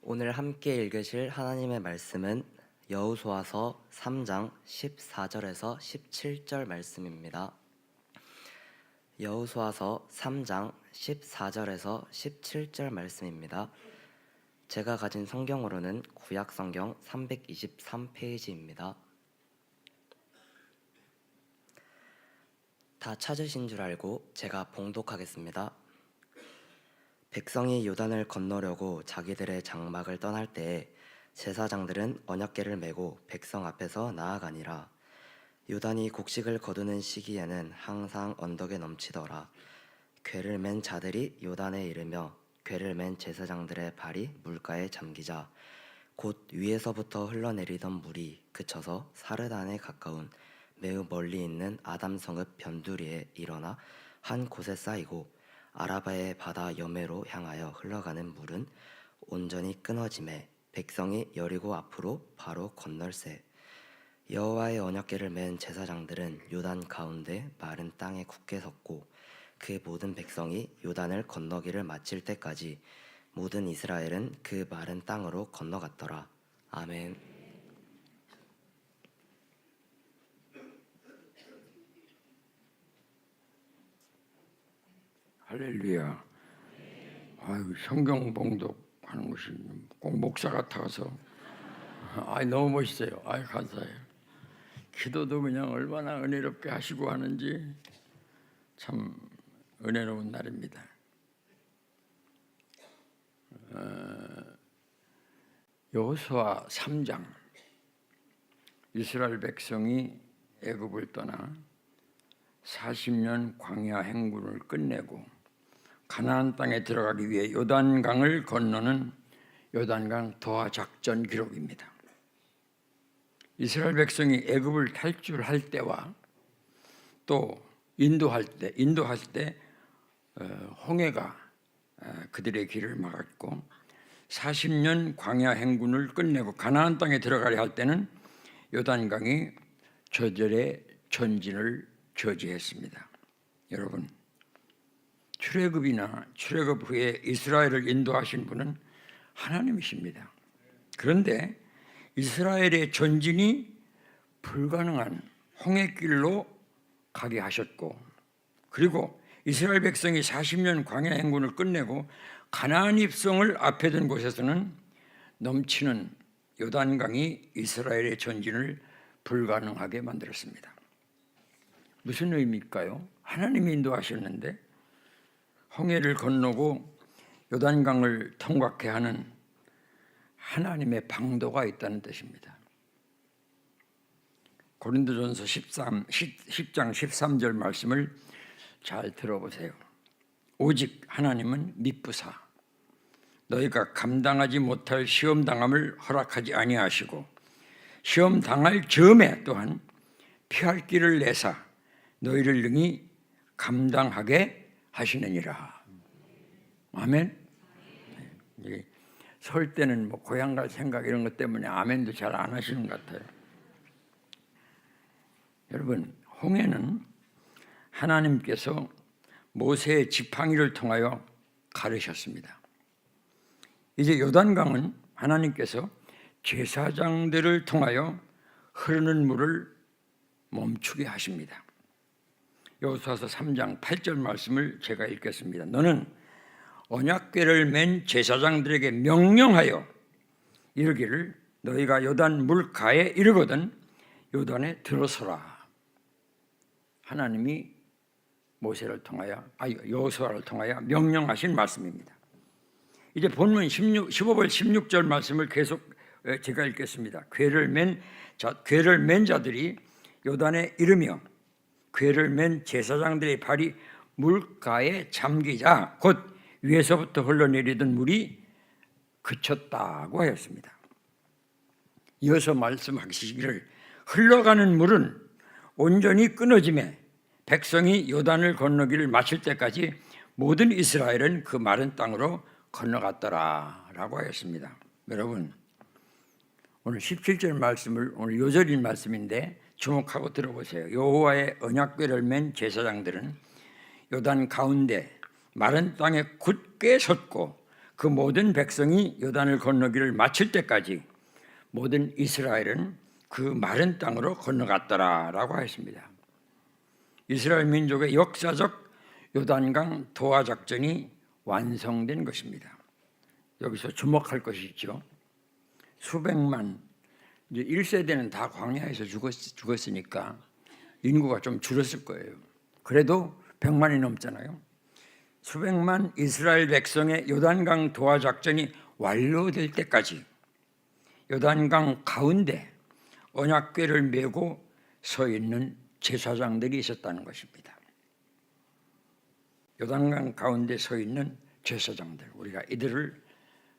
오늘 함께 읽으실 하나님의 말씀은 여호수아서 3장 14절에서 17절 말씀입니다. 여호수아서 3장 14절에서 17절 말씀입니다. 제가 가진 성경으로는 구약 성경 323페이지입니다. 다 찾으신 줄 알고 제가 봉독하겠습니다. 백성이 요단을 건너려고 자기들의 장막을 떠날 때에 제사장들은 언약궤를 메고 백성 앞에서 나아가니라. 요단이 곡식을 거두는 시기에는 항상 언덕에 넘치더라. 궤를 맨 자들이 요단에 이르며 궤를 맨 제사장들의 발이 물가에 잠기자 곧 위에서부터 흘러내리던 물이 그쳐서 사르단에 가까운 매우 멀리 있는 아담 성읍 변두리에 일어나 한 곳에 쌓이고 아라바의 바다 여매로 향하여 흘러가는 물은 온전히 끊어지매 백성이 여리고 앞으로 바로 건널세. 여호와의 언약궤를 맨 제사장들은 요단 가운데 마른 땅에 굳게 섰고 그 모든 백성이 요단을 건너기를 마칠 때까지 모든 이스라엘은 그 마른 땅으로 건너갔더라. 아멘. 할렐루야. 아유, 성경 봉독하는 것이 꼭 목사 같아서 너무 멋있어요. 감사해요. 기도도 그냥 얼마나 은혜롭게 하시고 하는지 참 은혜로운 날입니다. 여호수아 3장, 이스라엘 백성이 애굽을 떠나 40년 광야 행군을 끝내고 가나안 땅에 들어가기 위해 요단강을 건너는 요단강 도하 작전 기록입니다. 이스라엘 백성이 애굽을 탈출할 때와 또 인도할 때 홍해가 그들의 길을 막았고 40년 광야 행군을 끝내고 가나안 땅에 들어가려 할 때는 요단강이 저절의 전진을 저지했습니다. 여러분, 출애굽이나 출애굽 후에 이스라엘을 인도하신 분은 하나님이십니다. 그런데 이스라엘의 전진이 불가능한 홍해길로 가게 하셨고, 그리고 이스라엘 백성이 40년 광야 행군을 끝내고 가나안 입성을 앞에 둔 곳에서는 넘치는 요단강이 이스라엘의 전진을 불가능하게 만들었습니다. 무슨 의미일까요? 하나님이 인도하셨는데 홍해를 건너고 요단강을 통과케 하는 하나님의 방도가 있다는 뜻입니다. 고린도전서 10장 13절 말씀을 잘 들어보세요. 오직 하나님은 미쁘사 너희가 감당하지 못할 시험당함을 허락하지 아니하시고 시험당할 즈음에 또한 피할 길을 내사 너희를 능히 감당하게 하시느니라. 아멘. 설 때는 고향 갈 생각 이런 것 때문에 아멘도 잘 안 하시는 것 같아요. 여러분, 홍해는 하나님께서 모세의 지팡이를 통하여 가르셨습니다. 이제 요단강은 하나님께서 제사장들을 통하여 흐르는 물을 멈추게 하십니다. 여호수아서 3장 8절 말씀을 제가 읽겠습니다. 너는 언약궤를 맨 제사장들에게 명령하여 이르기를 너희가 요단 물가에 이르거든 요단에 들어서라. 하나님이 모세를 통하여 여호수아를 통하여 명령하신 말씀입니다. 이제 본문 15절 16절 말씀을 계속 제가 읽겠습니다. 궤를 맨 자들이 요단에 이르며 궤를 맨 제사장들의 발이 물가에 잠기자 곧 위에서부터 흘러내리던 물이 그쳤다고 하였습니다. 이어서 말씀하시기를 흘러가는 물은 온전히 끊어지매 백성이 요단을 건너기를 마칠 때까지 모든 이스라엘은 그 마른 땅으로 건너갔더라 라고 하였습니다. 여러분, 오늘 17절 말씀을 오늘 요절인 말씀인데 주목하고 들어보세요. 여호와의 언약궤를 맨 제사장들은 요단 가운데 마른 땅에 굳게 섰고 그 모든 백성이 요단을 건너기를 마칠 때까지 모든 이스라엘은 그 마른 땅으로 건너갔더라라고 했습니다. 이스라엘 민족의 역사적 요단강 도하 작전이 완성된 것입니다. 여기서 주목할 것이 있죠. 수백만, 이제 1세대는 다 광야에서 죽었으니까 인구가 좀 줄었을 거예요. 그래도 100만이 넘잖아요. 수백만 이스라엘 백성의 요단강 도하 작전이 완료될 때까지 요단강 가운데 언약궤를 메고 서 있는 제사장들이 있었다는 것입니다. 요단강 가운데 서 있는 제사장들, 우리가 이들을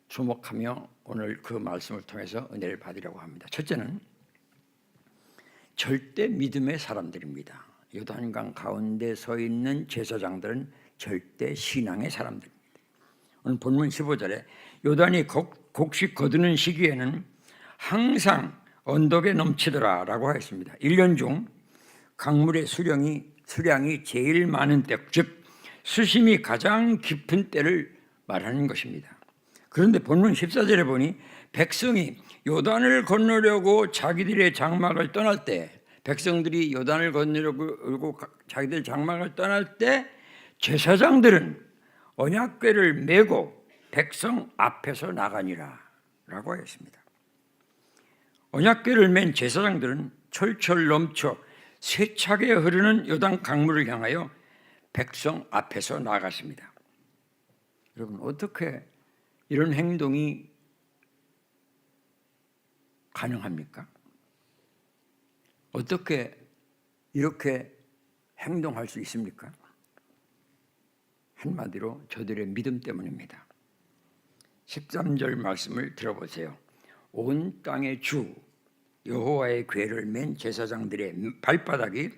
주목하며 오늘 그 말씀을 통해서 은혜를 받으려고 합니다. 첫째는 절대 믿음의 사람들입니다. 요단강 가운데 서 있는 제사장들은 절대 신앙의 사람들입니다. 오늘 본문 15절에 요단이 곡식 거두는 시기에는 항상 언덕에 넘치더라 라고 했습니다. 1년 중 강물의 수량이 제일 많은 때, 즉 수심이 가장 깊은 때를 말하는 것입니다. 그런데 본문 14절에 보니 백성이 요단을 건너려고 자기들의 장막을 떠날 때, 백성들이 요단을 건너려고 자기들 장막을 떠날 때 제사장들은 언약궤를 메고 백성 앞에서 나가니라 라고 했습니다. 언약궤를 맨 제사장들은 철철 넘쳐 세차게 흐르는 요단 강물을 향하여 백성 앞에서 나갔습니다. 여러분, 어떻게 이런 행동이 가능합니까? 어떻게 이렇게 행동할 수 있습니까? 한마디로 저들의 믿음 때문입니다. 13절 말씀을 들어보세요. 온 땅의 주 여호와의 궤를 맨 제사장들의 발바닥이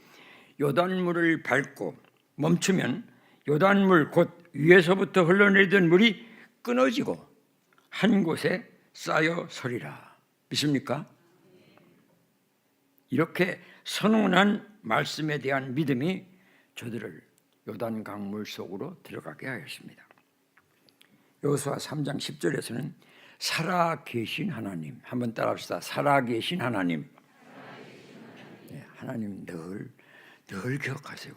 요단물을 밟고 멈추면 요단물 곧 위에서부터 흘러내리던 물이 끊어지고 한 곳에 쌓여 서리라. 믿습니까? 이렇게 선언한 말씀에 대한 믿음이 저들을 요단 강물 속으로 들어가게 하였습니다. 여호수아 3장 10절에서는 살아계신 하나님, 한번 따라합시다. 살아계신 하나님. 네, 하나님 늘 기억하세요.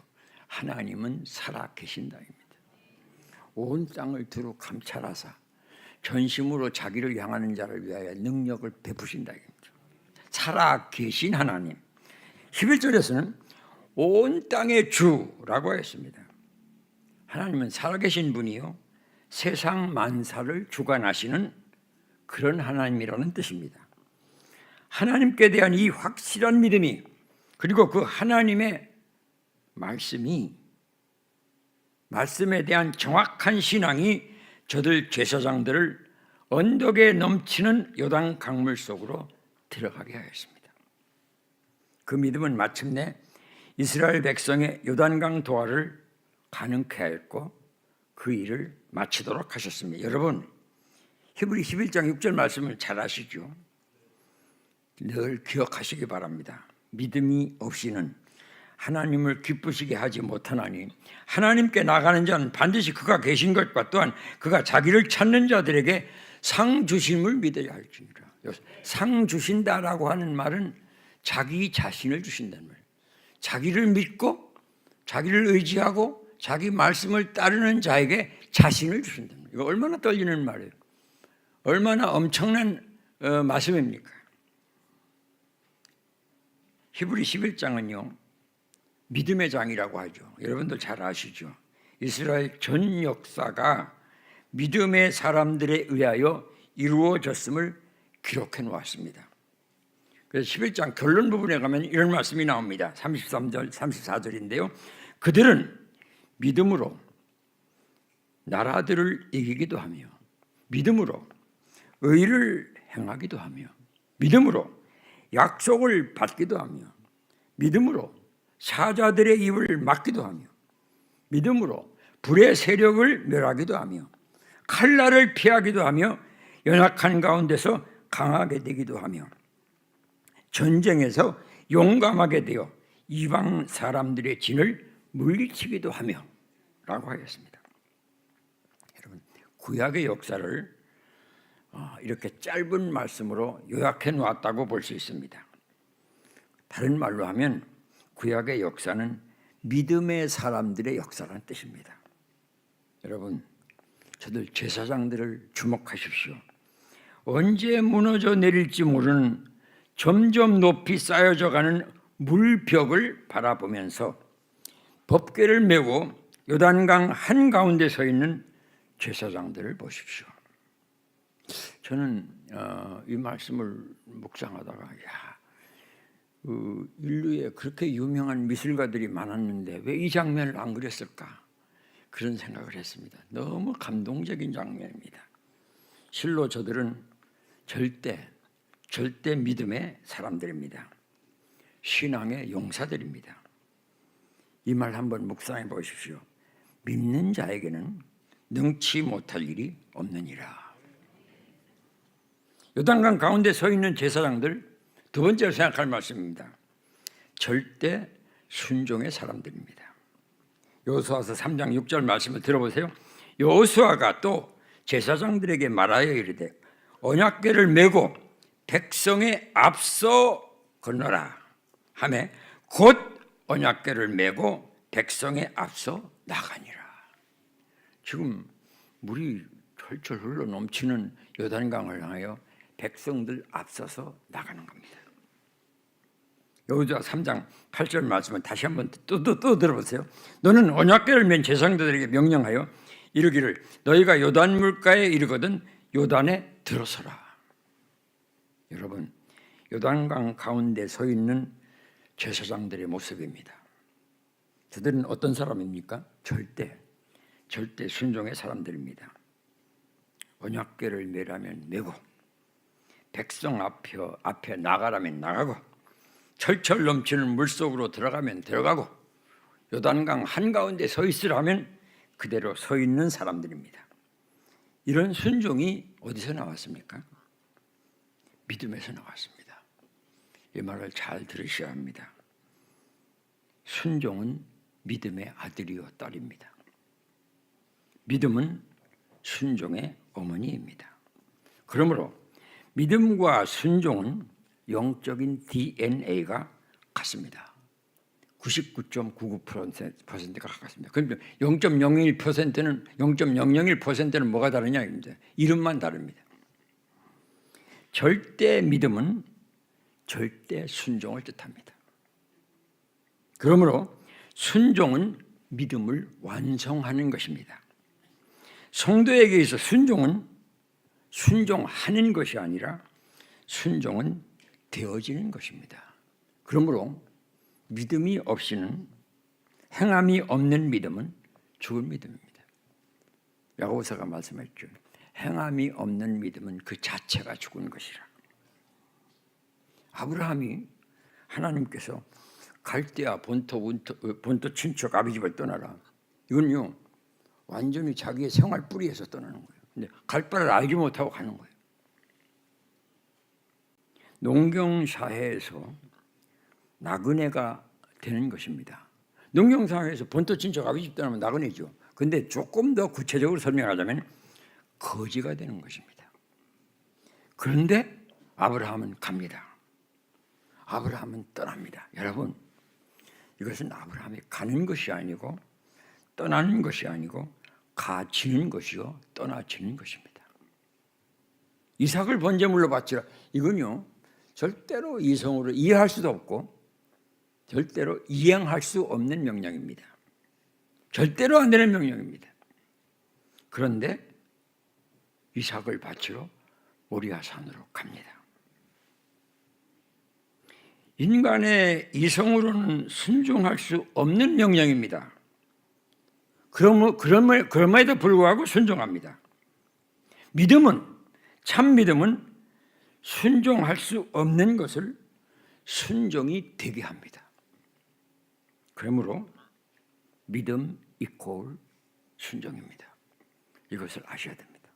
하나님은 살아계신다입니다. 온 땅을 두루 감찰하사 전심으로 자기를 향하는 자를 위하여 능력을 베푸신다입니다. 살아계신 하나님. 11절에서는 온 땅의 주라고 했습니다. 하나님은 살아계신 분이요 세상 만사를 주관하시는 그런 하나님이라는 뜻입니다. 하나님께 대한 이 확실한 믿음이, 그리고 그 하나님의 말씀에 대한 정확한 신앙이 저들 제사장들을 언덕에 넘치는 요단 강물 속으로 들어가게 하였습니다. 그 믿음은 마침내 이스라엘 백성의 요단강 도하를 가능케 하였고 그 일을 마치도록 하셨습니다. 여러분, 히브리 11장 6절 말씀을 잘 아시죠? 늘 기억하시기 바랍니다. 믿음이 없이는 하나님을 기쁘시게 하지 못하나니 하나님께 나가는 자는 반드시 그가 계신 것과 또한 그가 자기를 찾는 자들에게 상 주심을 믿어야 할지니라. 상 주신다라고 하는 말은 자기 자신을 주신다는 말이에요. 자기를 믿고 자기를 의지하고 자기 말씀을 따르는 자에게 자신을 주신다는 말이에요. 이거 얼마나 떨리는 말이에요. 얼마나 엄청난 말씀입니까? 히브리 11장은요 믿음의 장이라고 하죠. 여러분들 잘 아시죠? 이스라엘 전 역사가 믿음의 사람들에 의하여 이루어졌음을 기록해 놓았습니다. 그래서 11장 결론 부분에 가면 이런 말씀이 나옵니다. 33절, 34절인데요. 그들은 믿음으로 나라들을 이기기도 하며 믿음으로 의를 행하기도 하며 믿음으로 약속을 받기도 하며 믿음으로 사자들의 입을 막기도 하며 믿음으로 불의 세력을 멸하기도 하며 칼날을 피하기도 하며 연약한 가운데서 강하게 되기도 하며 전쟁에서 용감하게 되어 이방 사람들의 진을 물리치기도 하며 라고 하였습니다. 여러분, 구약의 역사를 이렇게 짧은 말씀으로 요약해 놓았다고 볼 수 있습니다. 다른 말로 하면 구약의 역사는 믿음의 사람들의 역사라는 뜻입니다. 여러분, 저들 제사장들을 주목하십시오. 언제 무너져 내릴지 모르는 점점 높이 쌓여져 가는 물벽을 바라보면서 법궤를 메고 요단강 한가운데 서 있는 제사장들을 보십시오. 저는 이 말씀을 묵상하다가 인류에 그렇게 유명한 미술가들이 많았는데 왜 이 장면을 안 그렸을까? 그런 생각을 했습니다. 너무 감동적인 장면입니다. 실로 저들은 절대 믿음의 사람들입니다. 신앙의 용사들입니다. 이 말 한번 묵상해 보십시오. 믿는 자에게는 능치 못할 일이 없느니라. 요단강 가운데 서 있는 제사장들, 두 번째로 생각할 말씀입니다. 절대 순종의 사람들입니다. 여호수아서 3장 6절 말씀을 들어보세요. 여호수아가 또 제사장들에게 말하여 이르되 언약궤를 메고 백성에 앞서 건너라 하매 곧 언약궤를 메고 백성에 앞서 나가니라. 지금 물이 철철 흘러 넘치는 요단강을 향하여 백성들 앞서서 나가는 겁니다. 여호수아 3장 8절 말씀을 다시 한번 또 들어보세요. 너는 언약궤를 맨 제사장들에게 명령하여 이르기를 너희가 요단 물가에 이르거든 요단에 들어서라. 여러분, 요단강 가운데 서 있는 제사장들의 모습입니다. 그들은 어떤 사람입니까? 절대 순종의 사람들입니다. 언약궤를 메라면 메고 백성 앞에 나가라면 나가고 철철 넘치는 물속으로 들어가면 들어가고 요단강 한가운데 서 있으라면 그대로 서 있는 사람들입니다. 이런 순종이 어디서 나왔습니까? 믿음에서 나왔습니다. 이 말을 잘 들으셔야 합니다. 순종은 믿음의 아들이요 딸입니다. 믿음은 순종의 어머니입니다. 그러므로 믿음과 순종은 영적인 DNA가 같습니다. 99.99%가 같습니다. 그런데 0.01%는 뭐가 다르냐? 이름만 다릅니다. 절대 믿음은 절대 순종을 뜻합니다. 그러므로 순종은 믿음을 완성하는 것입니다. 성도에게 있어 순종은 순종하는 것이 아니라 순종은 되어지는 것입니다. 그러므로 믿음이 없이는 행함이 없는 믿음은 죽은 믿음입니다. 야고보서가 말씀했죠. 행함이 없는 믿음은 그 자체가 죽은 것이라. 아브라함이 하나님께서 갈대아 본토 친척 아비 집을 떠나라. 이건요 완전히 자기의 생활 뿌리에서 떠나는 거예요. 근데 갈 바를 알지 못하고 가는 거예요. 농경사회에서 나그네가 되는 것입니다. 농경사회에서 본토 친척 아비 집 떠나면 나그네죠. 근데 조금 더 구체적으로 설명하자면 거지가 되는 것입니다. 그런데 아브라함은 갑니다. 아브라함은 떠납니다. 여러분, 이것은 아브라함이 가는 것이 아니고 떠나는 것이 아니고 가지는 것이요 떠나지는 것입니다. 이삭을 번제물로 바치라. 이건요 절대로 이성으로 이해할 수도 없고 절대로 이행할 수 없는 명령입니다. 절대로 안 되는 명령입니다. 그런데 이삭을 바치러 모리아 산으로 갑니다. 인간의 이성으로는 순종할 수 없는 명령입니다. 그럼에도 불구하고 순종합니다. 참 믿음은 순종할 수 없는 것을 순종이 되게 합니다. 그러므로 믿음 이퀄 순종입니다. 이것을 아셔야 됩니다.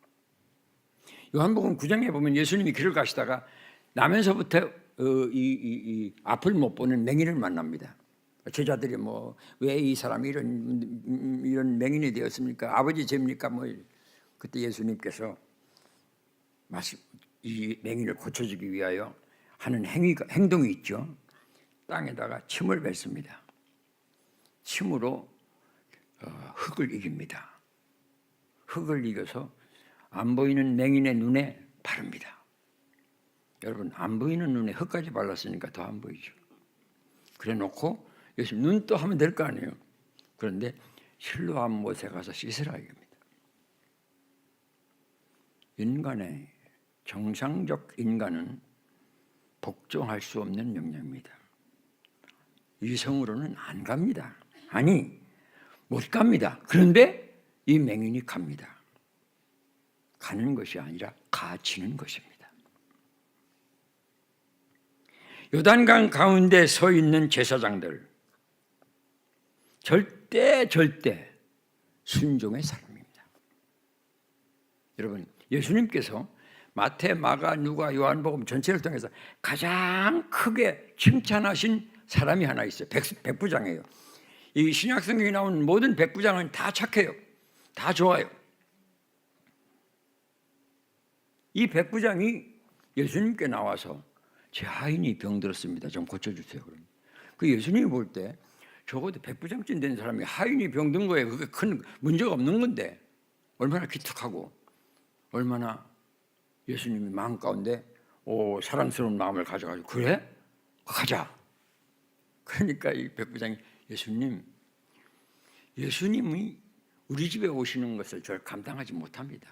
요한복음 9장에 보면 예수님이 길을 가시다가 나면서부터 이 앞을 못 보는 맹인을 만납니다. 제자들이 뭐 왜 이 사람이 이런 맹인이 되었습니까? 아버지 죄입니까? 뭐 그때 예수님께서 이 맹인을 고쳐주기 위하여 하는 행동이 있죠. 땅에다가 침을 뱉습니다. 침으로 흙을 이깁니다. 흙을 이겨서 안 보이는 맹인의 눈에 바릅니다. 여러분, 안 보이는 눈에 흙까지 발랐으니까 더 안 보이죠. 그래 놓고 예수님 눈 또 하면 될 거 아니에요. 그런데 실로암 못에 가서 씻으라 이겁니다. 인간의 정상적 인간은 복종할 수 없는 명령입니다. 이성으로는 안 갑니다. 아니, 못 갑니다. 그런데 이 맹인이 갑니다. 가는 것이 아니라 가지는 것입니다. 요단강 가운데 서 있는 제사장들, 절대 순종의 사람입니다. 여러분, 예수님께서 마태, 마가, 누가, 요한복음 전체를 통해서 가장 크게 칭찬하신 사람이 하나 있어요. 백부장이에요. 이 신약 성경에 나온 모든 백부장은 다 착해요. 다 좋아요. 이 백부장이 예수님께 나와서 제 하인이 병들었습니다. 좀 고쳐주세요. 그 예수님이 볼 때 적어도 백부장쯤 된 사람이 하인이 병든 거에 그게 큰 문제가 없는 건데 얼마나 기특하고 얼마나 예수님이 마음 가운데 사랑스러운 마음을 가져가지고 그래? 가자. 그러니까 이 백부장이 예수님이 우리 집에 오시는 것을 저를 감당하지 못합니다.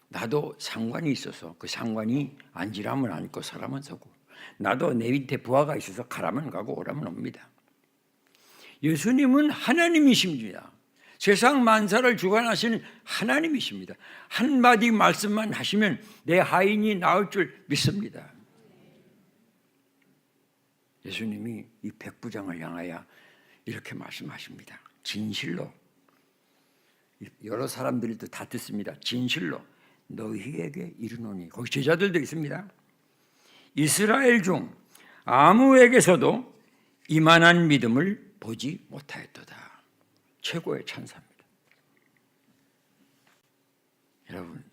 나도 상관이 있어서 그 상관이 앉으라면 앉고 서라면 서고 나도 내 밑에 부하가 있어서 가라면 가고 오라면 옵니다. 예수님은 하나님이십니다. 세상 만사를 주관하시는 하나님이십니다. 한마디 말씀만 하시면 내 하인이 나을 줄 믿습니다. 예수님이 이 백부장을 향하여 이렇게 말씀하십니다. 진실로, 여러 사람들이 또 다 듣습니다. 진실로 너희에게 이르노니, 거기 제자들도 있습니다. 이스라엘 중 아무에게서도 이만한 믿음을 보지 못하였도다. 최고의 찬사입니다. 여러분,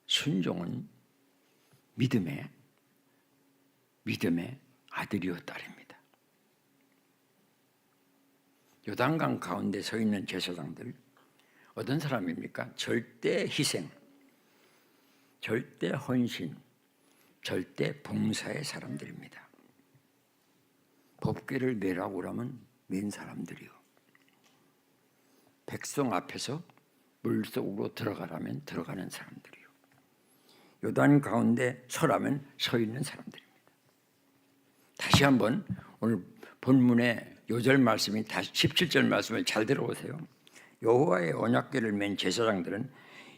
순종은 믿음의 아들이요 딸입니다. 요단강 가운데 서 있는 제사장들 어떤 사람입니까? 절대 희생, 절대 헌신, 절대 봉사의 사람들입니다. 법궤를 매라고 하면 맨 사람들이요. 백성 앞에서 물속으로 들어가라면 들어가는 사람들이요. 요단 가운데 서라면 서 있는 사람들입니다. 다시 한번 오늘 본문의 요절 말씀이 다시 17절 말씀을 잘 들어보세요. 여호와의 언약궤를 맨 제사장들은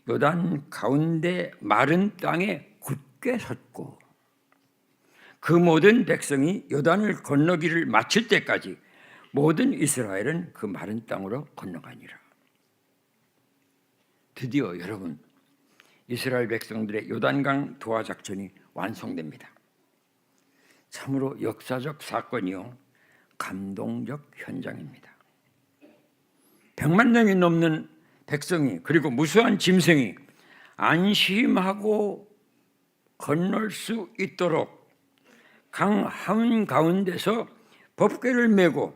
요단 가운데 마른 땅에 굳게 섰고 그 모든 백성이 요단을 건너기를 마칠 때까지 모든 이스라엘은 그 마른 땅으로 건너가니라. 드디어 여러분, 이스라엘 백성들의 요단강 도하 작전이 완성됩니다. 참으로 역사적 사건이요 감동적 현장입니다. 100만 명이 넘는 백성이 그리고 무수한 짐승이 안심하고 건널 수 있도록 강 한가운데서 법궤를 메고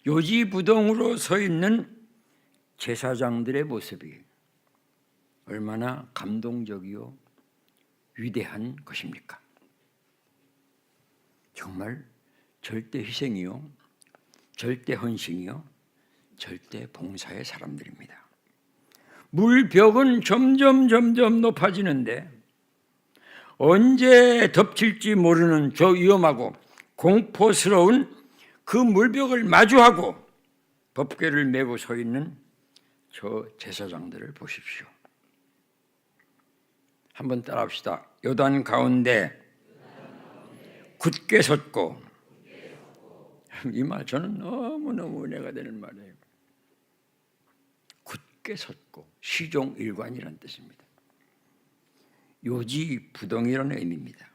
요지부동으로 서 있는 제사장들의 모습이 얼마나 감동적이요 위대한 것입니까? 정말 절대 희생이요, 절대 헌신이요, 절대 봉사의 사람들입니다. 물벽은 점점 높아지는데 언제 덮칠지 모르는 저 위험하고 공포스러운 그 물벽을 마주하고 법궤를 메고 서 있는 저 제사장들을 보십시오. 한번 따라합시다. 요단 가운데 굳게 섰고, 이 말 저는 너무너무 은혜가 되는 말이에요. 굳게 섰고, 시종일관이라는 뜻입니다. 요지부동이라는 의미입니다.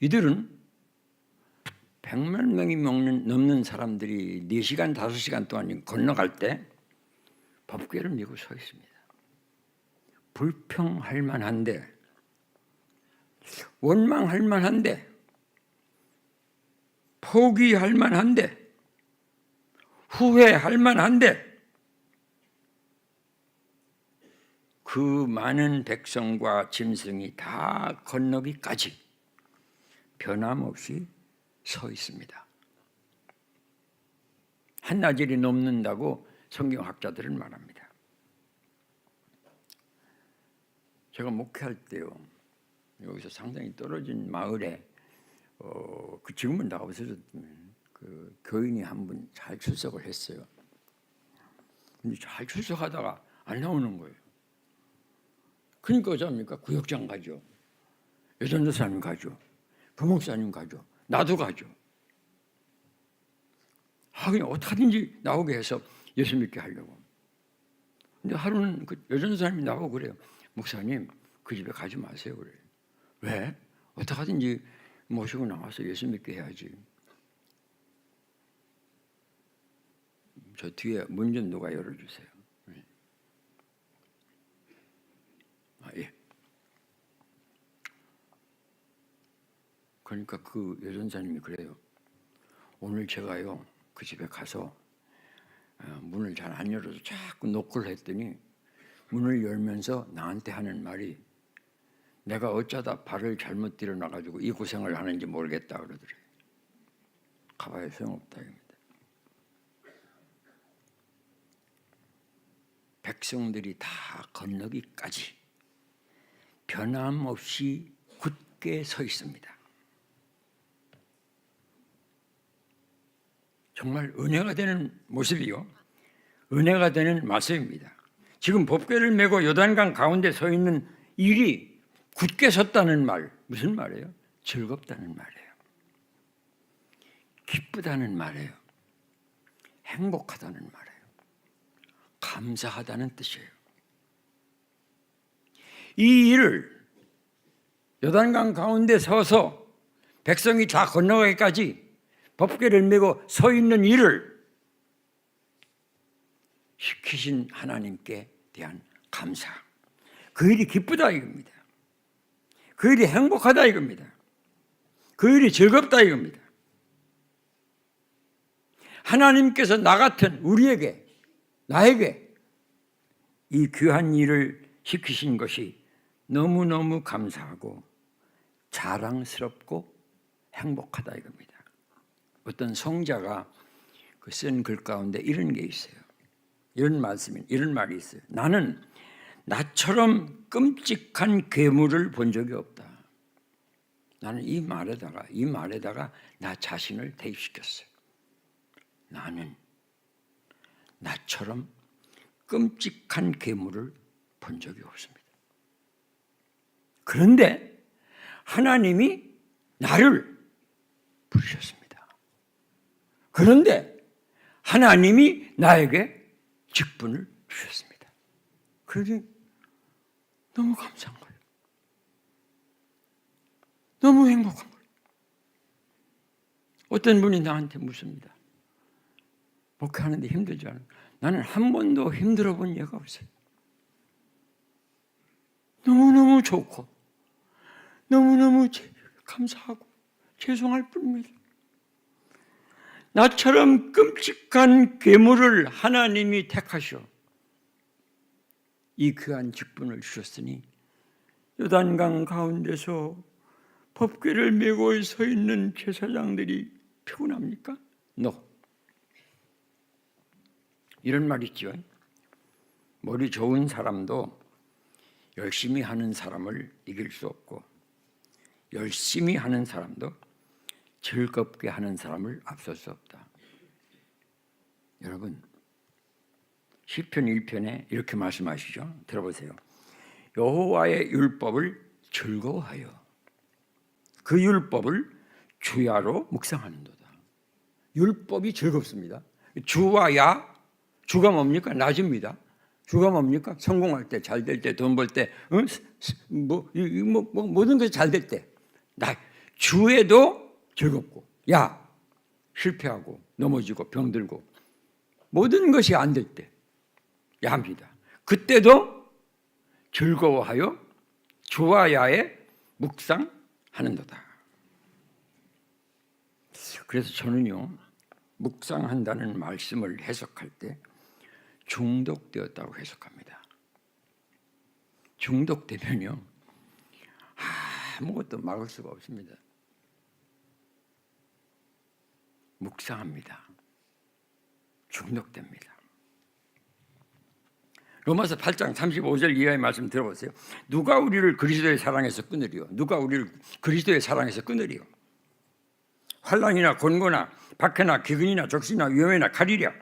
이들은 100만 명이 넘는 사람들이 4시간, 5시간 동안 건너갈 때 법궤를 메고 서 있습니다. 불평할 만한데, 원망할 만한데, 포기할 만한데, 후회할 만한데, 그 많은 백성과 짐승이 다 건너기까지 변함없이 서 있습니다. 한나절이 넘는다고 성경학자들은 말합니다. 제가 목회할 때요, 여기서 상당히 떨어진 마을에 지금은 다 없어졌지만 그 교인이 한 분 잘 출석을 했어요. 근데 잘 출석하다가 안 나오는 거예요. 그러니까 어쩌합니까? 구역장 가죠, 여전도사님 가죠, 부목사님 가죠, 나도 가죠. 그냥 어떻게든지 나오게 해서 예수 믿게 하려고. 근데 하루는 그 여전도사님이 나오고 그래요. 목사님, 그 집에 가지 마세요. 그래요. 왜? 어떻게든지 모시고 나와서 예수 믿게 해야지. 저 뒤에 문 좀 누가 열어주세요. 예. 그러니까 그 여전사님이 그래요. 오늘 제가요, 그 집에 가서 문을 잘 안 열어서 자꾸 노크를 했더니 문을 열면서 나한테 하는 말이, 내가 어쩌다 발을 잘못 들여놔가지고 이 고생을 하는지 모르겠다 그러더래요. 가봐야 소용없다 입니다. 백성들이 다 건너기까지 변함없이 굳게 서 있습니다. 정말 은혜가 되는 모습이요, 은혜가 되는 말씀입니다. 지금 법궤를 메고 요단강 가운데 서 있는 일이 굳게 섰다는 말, 무슨 말이에요? 즐겁다는 말이에요. 기쁘다는 말이에요. 행복하다는 말이에요. 감사하다는 뜻이에요. 이 일을, 요단강 가운데 서서 백성이 다 건너가기까지 법궤를 메고 서 있는 일을 시키신 하나님께 대한 감사, 그 일이 기쁘다 이겁니다. 그 일이 행복하다 이겁니다. 그 일이 즐겁다 이겁니다. 하나님께서 나 같은 우리에게, 나에게 이 귀한 일을 시키신 것이 너무너무 감사하고 자랑스럽고 행복하다 이겁니다. 어떤 성자가 쓴 글 가운데 이런 게 있어요. 이런 말이 있어요. 나는 나처럼 끔찍한 괴물을 본 적이 없다. 나는 이 말에다가 나 자신을 대입시켰어요. 나는 나처럼 끔찍한 괴물을 본 적이 없습니다. 그런데 하나님이 나를 부르셨습니다. 그런데 하나님이 나에게 직분을 주셨습니다. 그러니 너무 감사한 거예요. 너무 행복한 거예요. 어떤 분이 나한테 묻습니다. 목회하는데 힘들지 않아요? 나는 한 번도 힘들어 본 예가 없어요. 너무너무 좋고 너무너무 감사하고 죄송할 뿐입니다. 나처럼 끔찍한 괴물을 하나님이 택하셔 이 귀한 직분을 주셨으니 요단강 가운데서 법궤를 메고 서 있는 제사장들이 피곤합니까? No. 이런 말 있죠. 머리 좋은 사람도 열심히 하는 사람을 이길 수 없고 열심히 하는 사람도 즐겁게 하는 사람을 앞설 수 없다. 여러분, 시편 1편에 이렇게 말씀하시죠. 들어보세요. 여호와의 율법을 즐거워하여 그 율법을 주야로 묵상하는도다. 율법이 즐겁습니다. 주와 야, 주가 뭡니까? 낮입니다. 주가 뭡니까? 성공할 때, 잘 될 때, 돈 벌 때, 모든 것이 잘 될 때. 주에도 즐겁고, 야, 실패하고 넘어지고 병들고 모든 것이 안 될 때 야합니다. 그때도 즐거워하여 주와 야에 묵상하는도다. 그래서 저는요, 묵상한다는 말씀을 해석할 때 중독되었다고 해석합니다. 중독되면요, 아무것도 막을 수가 없습니다. 묵상합니다. 중독됩니다. 로마서 8장 35절 이하의 말씀 들어보세요. 누가 우리를 그리스도의 사랑에서 끊으리요? 누가 우리를 그리스도의 사랑에서 끊으리요? 환난이나 곤고나 박해나 기근이나 적시나 위험이나 칼이랴.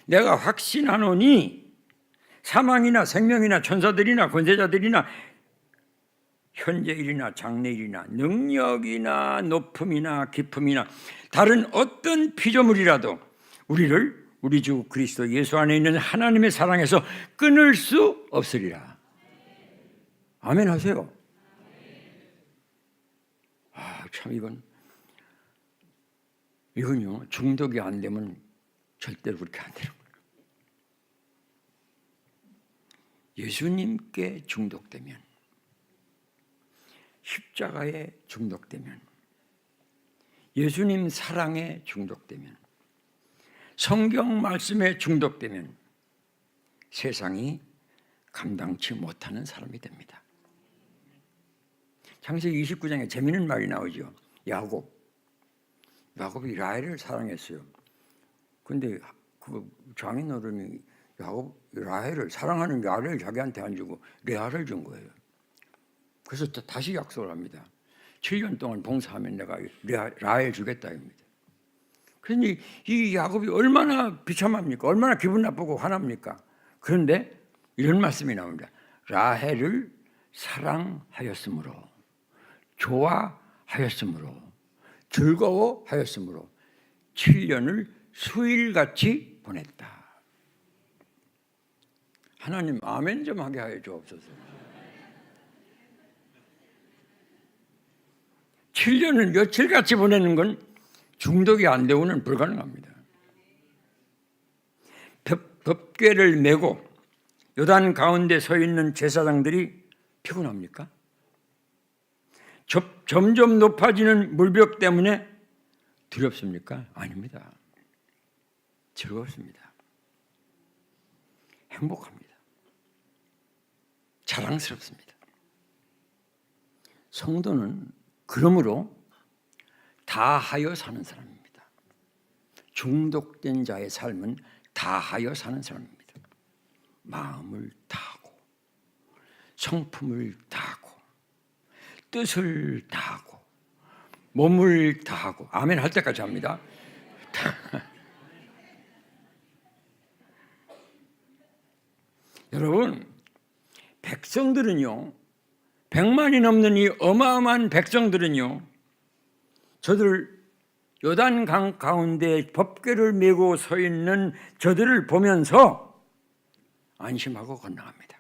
내가 확신하노니 사망이나 생명이나 천사들이나 권세자들이나 현재일이나 장래일이나 능력이나 높음이나 깊음이나 다른 어떤 피조물이라도 우리를 우리 주 그리스도 예수 안에 있는 하나님의 사랑에서 끊을 수 없으리라. 아멘 하세요. 참 이건요, 중독이 안 되면 절대로 그렇게 안 되는 거예요. 예수님께 중독되면, 십자가에 중독되면, 예수님 사랑에 중독되면, 성경 말씀에 중독되면 세상이 감당치 못하는 사람이 됩니다. 창세기 29장에 재미있는 말이 나오죠. 야곱이 라헬을 사랑했어요. 근데 그 장인어른이 라헬을 사랑하는 라헬을 자기한테 안 주고 레아를 준 거예요. 그래서 또 다시 약속을 합니다. 7년 동안 봉사하면 내가 라헬 주겠다 입니다. 그러니 이 야곱이 얼마나 비참합니까? 얼마나 기분 나쁘고 화납니까? 그런데 이런 말씀이 나옵니다. 라헬을 사랑하였으므로, 좋아하였으므로, 즐거워하였으므로 7년을 수일같이 보냈다. 하나님 아멘 좀 하게 하여 주옵소서. 7년을 며칠같이 보내는 건 중독이 안 되고는 불가능합니다. 법궤를 메고 요단 가운데 서 있는 제사장들이 피곤합니까? 점점 높아지는 물벽 때문에 두렵습니까? 아닙니다. 즐겁습니다. 행복합니다. 자랑스럽습니다. 성도는 그러므로 다하여 사는 사람입니다. 중독된 자의 삶은 다하여 사는 사람입니다. 마음을 다하고, 성품을 다하고, 뜻을 다하고, 몸을 다하고, 아멘 할 때까지 합니다. 여러분, 백성들은요, 100만이 넘는 이 어마어마한 백성들은요, 저들 요단강 가운데 법궤를 메고 서 있는 저들을 보면서 안심하고 건너갑니다.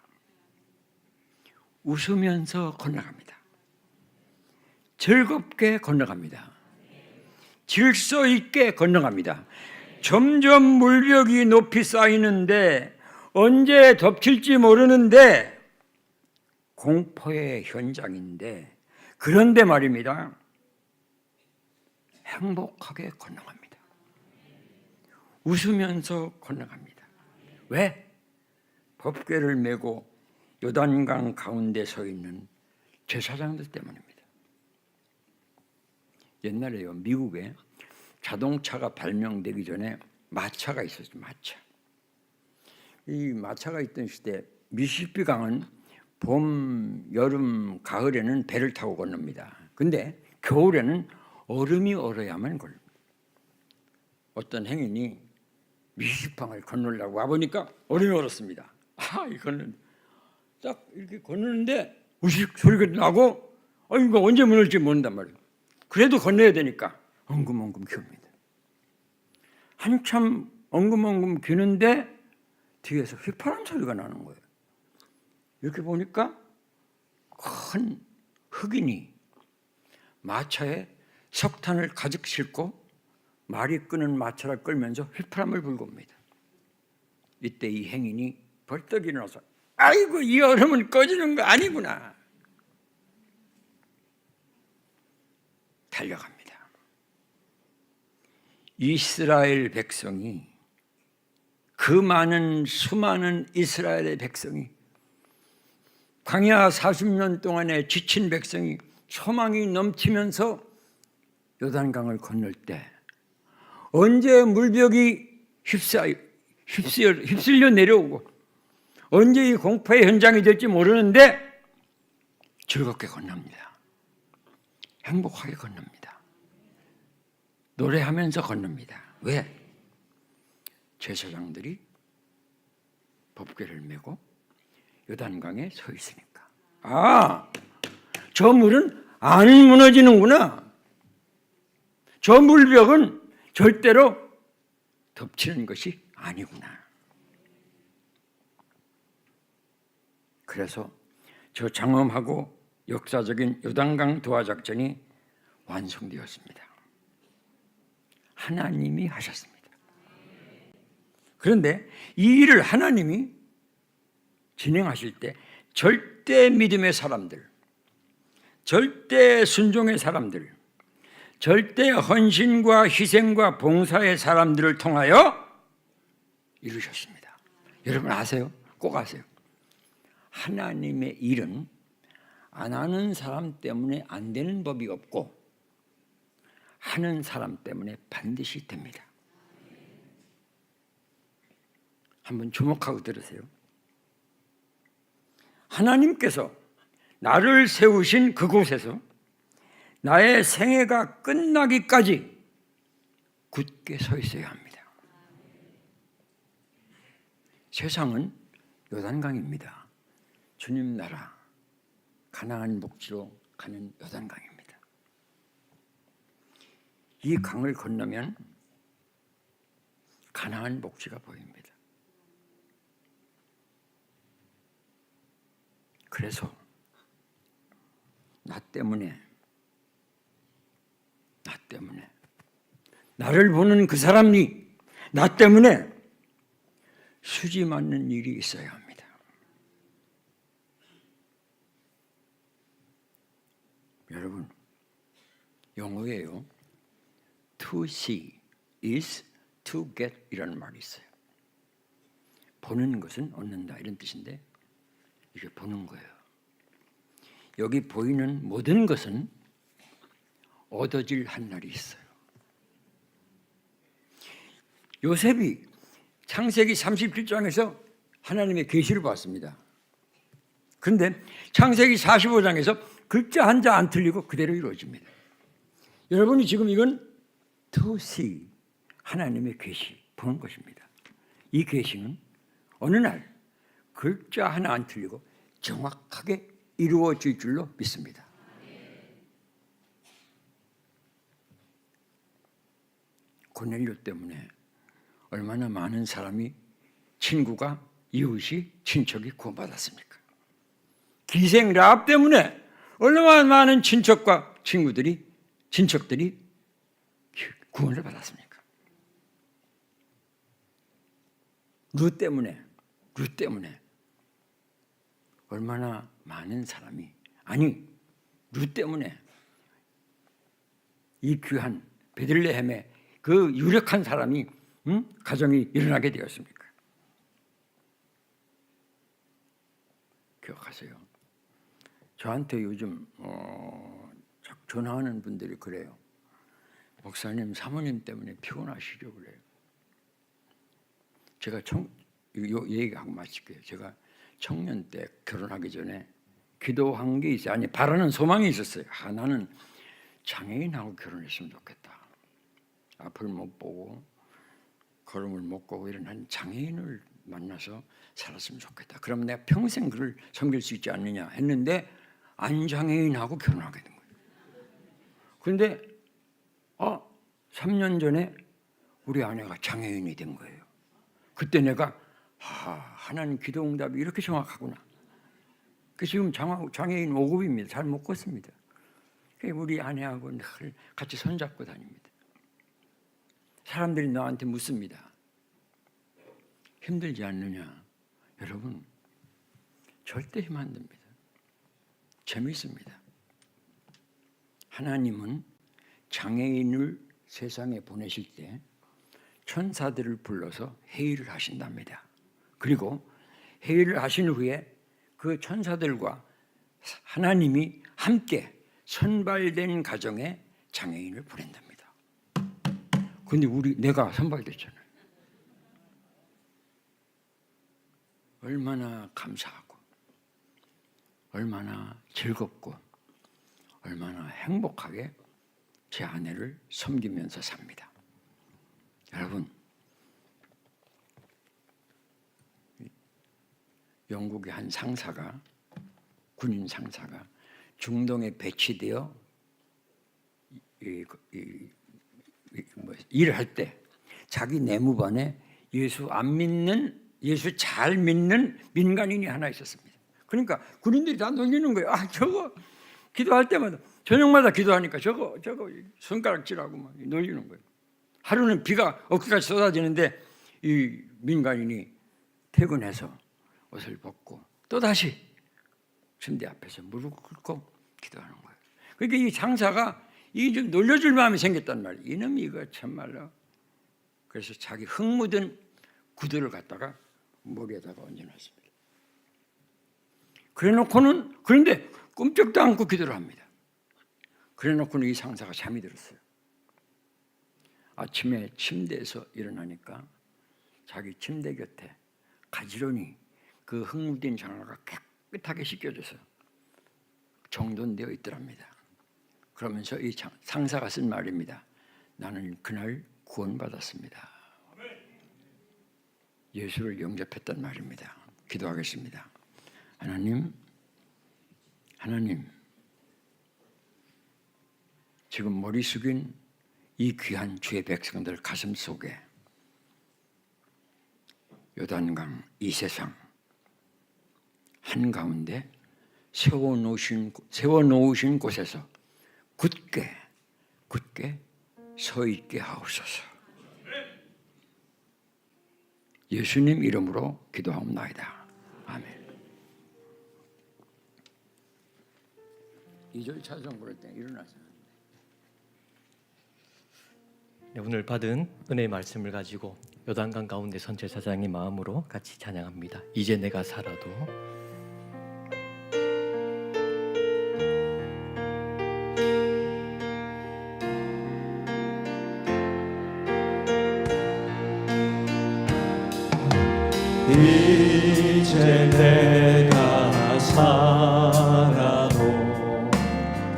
웃으면서 건너갑니다. 즐겁게 건너갑니다. 질서 있게 건너갑니다. 점점 물벽이 높이 쌓이는데 언제 덮칠지 모르는데 공포의 현장인데, 그런데 말입니다, 행복하게 건너갑니다. 웃으면서 건너갑니다. 왜? 법궤를 메고 요단강 가운데 서 있는 제사장들 때문입니다. 옛날에요, 미국에 자동차가 발명되기 전에 마차가 있었죠. 마차. 이 마차가 있던 시대 미시시피 강은 봄, 여름, 가을에는 배를 타고 건넙니다. 근데 겨울에는 얼음이 얼어야만 걸립니다. 어떤 행인이 미시시피강을 건너려고 와보니까 얼음이 얼었습니다. 이거는 딱 이렇게 건너는데 우식 소리가 나고 이거 언제 무너질지 모른단 말이에요. 그래도 건너야 되니까 엉금엉금 기웁니다. 한참 엉금엉금 기는데 뒤에서 휘파람 소리가 나는 거예요. 이렇게 보니까 큰 흑인이 마차에 석탄을 가득 싣고 말이 끄는 마차를 끌면서 휘파람을 불고 옵니다. 이때 이 행인이 벌떡 일어나서 아이고 이 얼음은 꺼지는 거 아니구나. 달려갑니다. 이스라엘 백성이 그 많은 수많은 이스라엘의 백성이 광야 40년 동안에 지친 백성이 소망이 넘치면서 요단강을 건널 때 언제 물벽이 휩쓸려 내려오고 언제 이 공포의 현장이 될지 모르는데 즐겁게 건넙니다. 행복하게 건넙니다. 노래하면서 건넙니다. 왜? 제사장들이 법궤를 메고 요단강에 서 있으니까. 아, 저 물은 안 무너지는구나. 저 물벽은 절대로 덮치는 것이 아니구나. 그래서 저 장엄하고 역사적인 요단강 도하 작전이 완성되었습니다. 하나님이 하셨습니다. 그런데 이 일을 하나님이 진행하실 때 절대 믿음의 사람들, 절대 순종의 사람들, 절대 헌신과 희생과 봉사의 사람들을 통하여 이루셨습니다. 여러분 아세요? 꼭 아세요. 하나님의 일은 안 하는 사람 때문에 안 되는 법이 없고 하는 사람 때문에 반드시 됩니다. 한번 주목하고 들으세요. 하나님께서 나를 세우신 그곳에서 나의 생애가 끝나기까지 굳게 서 있어야 합니다. 세상은 요단강입니다. 주님 나라 가나안 목지로 가는 요단강입니다. 이 강을 건너면 가나안 목지가 보입니다. 그래서 나 때문에 나를 보는 그 사람이 나 때문에 수지 맞는 일이 있어야 합니다. 여러분 영어예요. To see is to get 이라는 말이 있어요. 보는 것은 얻는다 이런 뜻인데 이게 보는 거예요. 여기 보이는 모든 것은 얻어질 한 날이 있어요. 요셉이 창세기 37장에서 하나님의 계시를 봤습니다. 그런데 창세기 45장에서 글자 한자 안 틀리고 그대로 이루어집니다. 여러분이 지금 이건 to see 하나님의 계시 보는 것입니다. 이 계시는 어느 날 글자 하나 안 틀리고 정확하게 이루어질 줄로 믿습니다. 고넬료 때문에 얼마나 많은 사람이 친구가 이웃이 친척이 구원받았습니까? 기생 라합 때문에 얼마나 많은 친척과 친척들이 구원을 받았습니까? 루 때문에 얼마나 많은 사람이 루 때문에 이 귀한 베들레헴의 그 유력한 사람이 가정이 일어나게 되었습니까? 기억하세요. 저한테 요즘 전화하는 분들이 그래요. 목사님, 사모님 때문에 피곤하시죠? 그래요. 제가 얘기하고 마칠게요. 제가 청년 때 결혼하기 전에 기도한 게 있어요. 아니 바라는 소망이 있었어요. 나는 장애인하고 결혼했으면 좋겠다. 앞을 못 보고 걸음을 못 걷고 이런 한 장애인을 만나서 살았으면 좋겠다. 그러면 내가 평생 그를 섬길 수 있지 않느냐 했는데 안장애인하고 결혼하게 된 거예요. 그런데 3년 전에 우리 아내가 장애인이 된 거예요. 그때 내가 하나님 기도 응답이 이렇게 정확하구나. 지금 장애인 5급입니다. 잘 못 걷습니다. 우리 아내하고 늘 같이 손잡고 다닙니다. 사람들이 나한테 묻습니다. 힘들지 않느냐? 여러분, 절대 힘 안 듭니다. 재미있습니다. 하나님은 장애인을 세상에 보내실 때 천사들을 불러서 회의를 하신답니다. 그리고 회의를 하신 후에 그 천사들과 하나님이 함께 선발된 가정에 장애인을 보낸답니다. 근데 내가 선발됐잖아요. 얼마나 감사하고 얼마나 즐겁고 얼마나 행복하게 제 아내를 섬기면서 삽니다. 여러분, 영국의 한 상사가, 군인 상사가 중동에 배치되어 일을 할 때 자기 내무반에 예수 잘 믿는 민간인이 하나 있었습니다. 그러니까 군인들이 다 놀리는 거예요. 저거 기도할 때마다, 저녁마다 기도하니까 저거 손가락질하고 막 놀리는 거예요. 하루는 비가 어깨까지 쏟아지는데 이 민간인이 퇴근해서 옷을 벗고 또다시 침대 앞에서 무릎 꿇고 기도하는 거예요. 그러니까 이 상사가 좀 놀려줄 마음이 생겼단 말이에요. 이놈이 이거 참말로. 그래서 자기 흙 묻은 구두를 갖다가 머리에다가 얹어놨습니다. 그런데 꼼짝도 않고 기도를 합니다. 그래놓고는 이 상사가 잠이 들었어요. 아침에 침대에서 일어나니까 자기 침대 곁에 가지런히 그 흙 묻은 장화가 깨끗하게 씻겨져서 정돈되어 있더랍니다. 그러면서 이 상사가 쓴 말입니다. 나는 그날 구원받았습니다. 예수를 영접했단 말입니다. 기도하겠습니다. 하나님, 지금 머리 숙인 이 귀한 주의 백성들 가슴 속에 요단강 이 세상 한가운데 세워놓으신 곳에서 굳게 서 있게 하옵소서. 예수님 이름으로 기도하옵나이다. 아멘. 2절 찬송 부를 때 일어나세요. 네, 오늘 받은 은혜의 말씀을 가지고 요단강 가운데 선제사장의 마음으로 같이 찬양합니다. 이제 내가 살아도. 이제 내가 살아도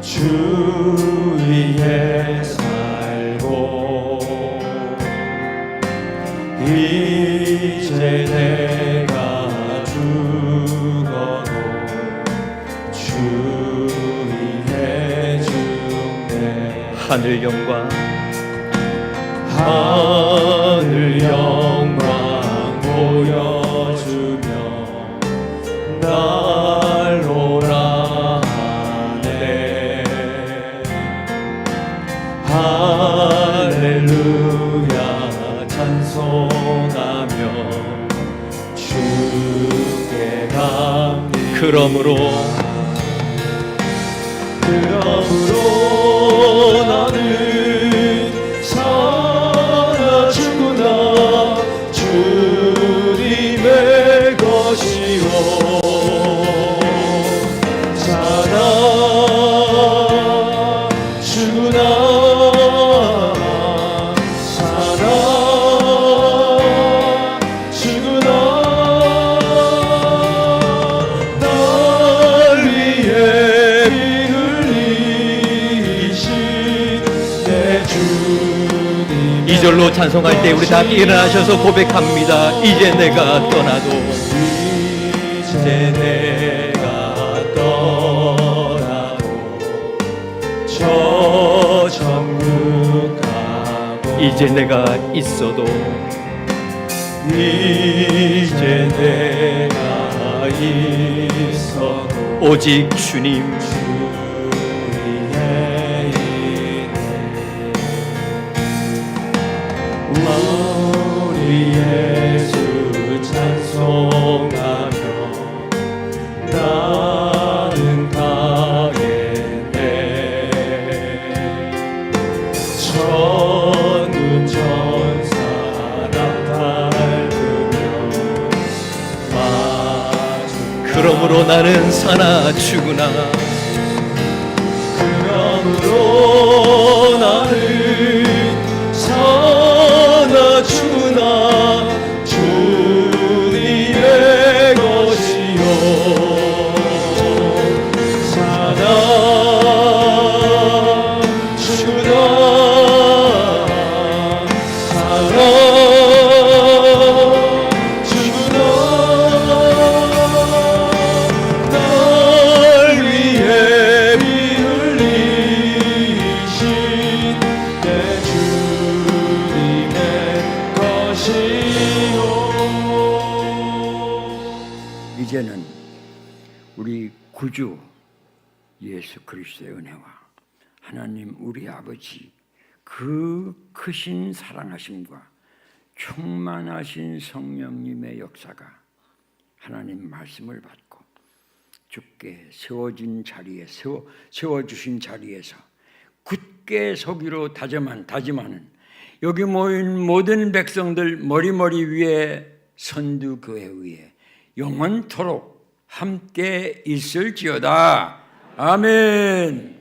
주 위에 살고 이제 내가 죽어도 주 위에 죽네. 하늘 영광 하늘 영광 보여주며 날 오라 하네. 할렐루야 찬송하며 주께 갑니다. 그러므로 나는 살아주구나. 주님의 것이요 살아주구나. 살아주구나. 날 위해 피 흘리신 내 주님. 2절로 찬송할 때 우리 다 일어나셔서 고백합니다. 이제 내가 떠나도 이제 내가 떠나도 저 천국 가고 이제 내가 있어도 이제 내가 있어도 오직 주님 주 위에 명으로 나는 사나 죽으나 명으로 나는 사나 죽으나 주님의 것이요 사나 죽으나 사나 죽으나 날 위해 피 흘리신 내 주님의 것이요. 이제는 우리 구주 예수 그리스도의 은혜와 하나님 우리 아버지 그 크신 사랑하심과 충만하신 성령님의 역사가 하나님 말씀을 받고 주께 세워진 자리에 세워주신 자리에서 굳게 서기로 다짐하는 여기 모인 모든 백성들 머리머리 위에 선두교회 위에 영원토록 함께 있을지어다. 아멘.